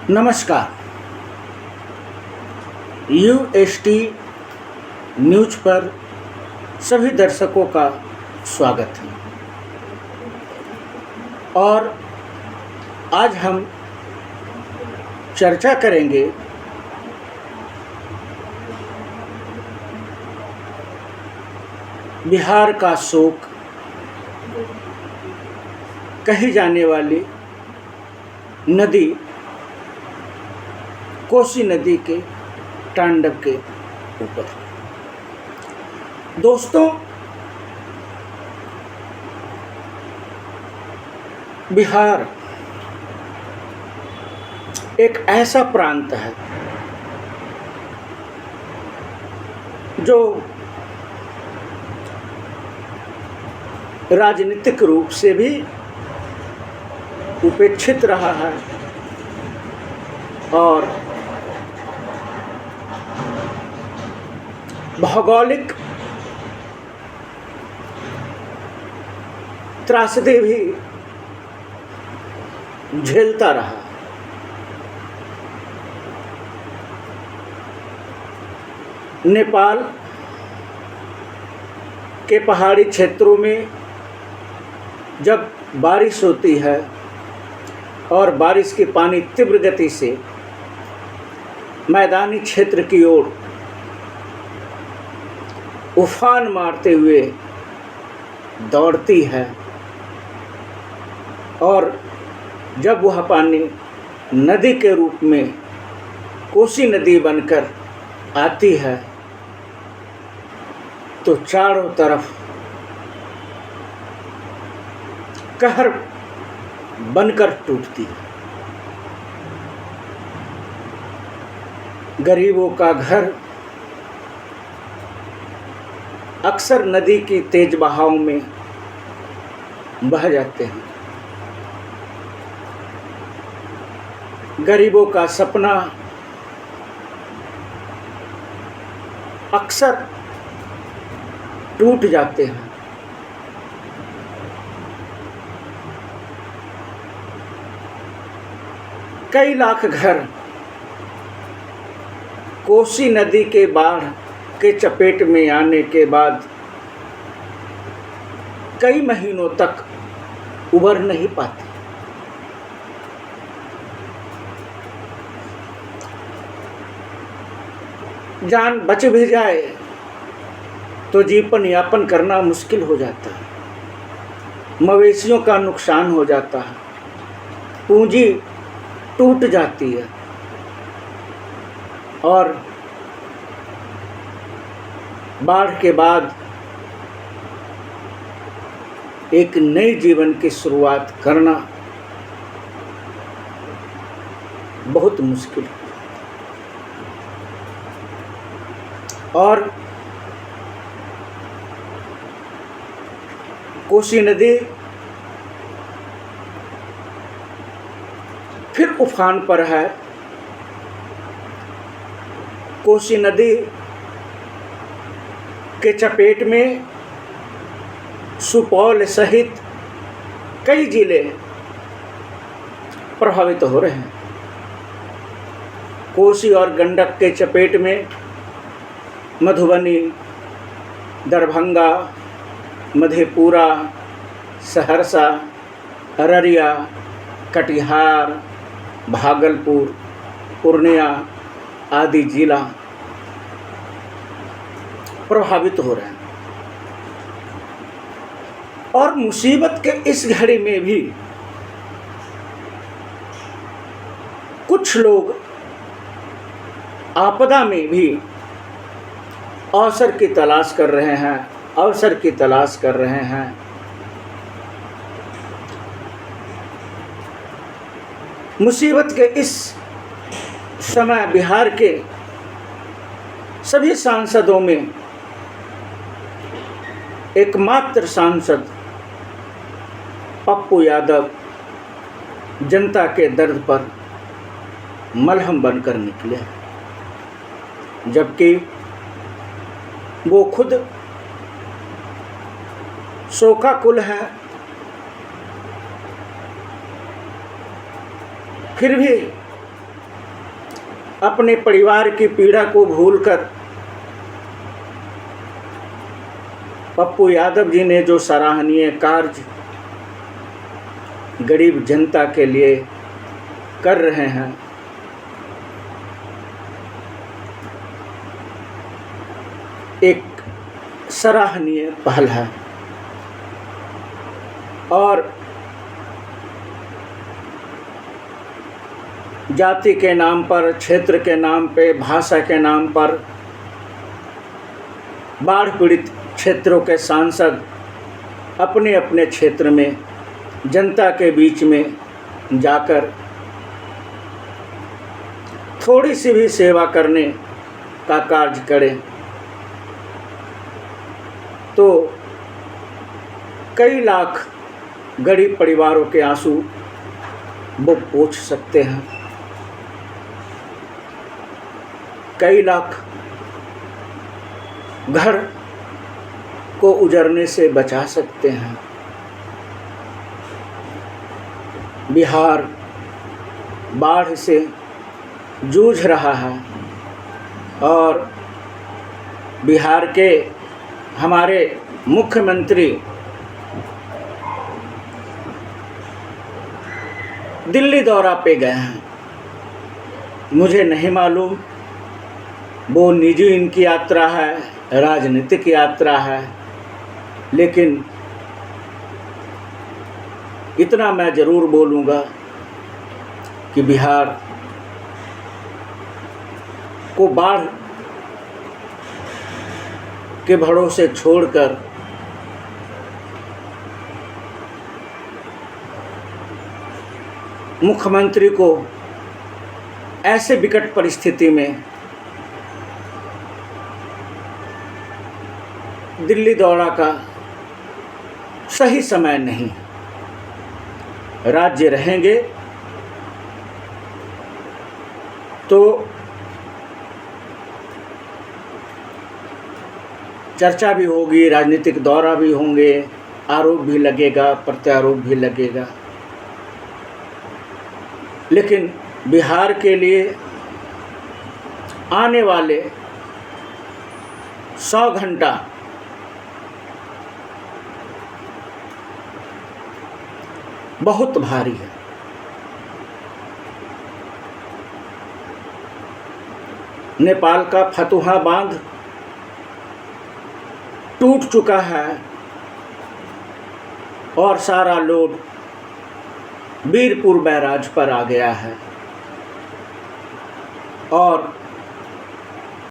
नमस्कार। UST news पर सभी दर्शकों का स्वागत है। और आज हम चर्चा करेंगे बिहार का शोक कही जाने वाली नदी कोसी नदी के तांडव के ऊपर। दोस्तों, बिहार एक ऐसा प्रांत है जो राजनीतिक रूप से भी उपेक्षित रहा है और भौगोलिक त्रासदी भी झेलता रहा। नेपाल के पहाड़ी क्षेत्रों में जब बारिश होती है और बारिश की पानी तीव्र गति से मैदानी क्षेत्र की ओर उफान मारते हुए दौड़ती है और जब वह पानी नदी के रूप में कोसी नदी बनकर आती है तो चारों तरफ कहर बनकर टूटती है। गरीबों का घर अक्सर नदी की तेज बहाव में बह जाते हैं। गरीबों का सपना अक्सर टूट जाते हैं। कई लाख घर कोसी नदी के बाढ़ के चपेट में आने के बाद कई महीनों तक उबर नहीं पाते। जान बच भी जाए तो जीवन यापन करना मुश्किल हो जाता है। मवेशियों का नुकसान हो जाता है, पूंजी टूट जाती है और बाढ़ के बाद एक नए जीवन की शुरुआत करना बहुत मुश्किल है। और कोसी नदी फिर उफान पर है। कोसी नदी के चपेट में सुपौल सहित कई जिले प्रभावित हो रहे हैं। कोसी और गंडक के चपेट में मधुबनी, दरभंगा, मधेपुरा, सहरसा, अररिया, कटिहार, भागलपुर, पूर्णिया आदि जिला प्रभावित हो रहे हैं। और मुसीबत के इस घड़ी में भी कुछ लोग आपदा में भी अवसर की तलाश कर रहे हैं, अवसर की तलाश कर रहे हैं। मुसीबत के इस समय बिहार के सभी सांसदों में एकमात्र सांसद पप्पू यादव जनता के दर्द पर मलहम बनकर निकले, जबकि वो खुद शोकाकुल हैं। फिर भी अपने परिवार की पीड़ा को भूलकर पप्पू यादव जी ने जो सराहनीय कार्य गरीब जनता के लिए कर रहे हैं, एक सराहनीय पहल है। और जाति के नाम पर, क्षेत्र के नाम पे, भाषा के नाम पर बाढ़ पीड़ित क्षेत्रों के सांसद अपने अपने क्षेत्र में जनता के बीच में जाकर थोड़ी सी भी सेवा करने का कार्य करें तो कई लाख गरीब परिवारों के आंसू वो पोंछ सकते हैं, कई लाख घर को उजड़ने से बचा सकते हैं। बिहार बाढ़ से जूझ रहा है और बिहार के हमारे मुख्यमंत्री दिल्ली दौरा पे गए हैं। मुझे नहीं मालूम वो निजी इनकी यात्रा है, राजनीतिक यात्रा है, लेकिन इतना मैं ज़रूर बोलूँगा कि बिहार को बाढ़ के भरोसे छोड़कर मुख्यमंत्री को ऐसे विकट परिस्थिति में दिल्ली दौरा का सही समय नहीं। राज्य रहेंगे तो चर्चा भी होगी, राजनीतिक दौरा भी होंगे, आरोप भी लगेगा, प्रत्यारोप भी लगेगा, लेकिन बिहार के लिए आने वाले 100 घंटा बहुत भारी है। नेपाल का फतुहा बांध टूट चुका है और सारा लोड वीरपुर बैराज पर आ गया है और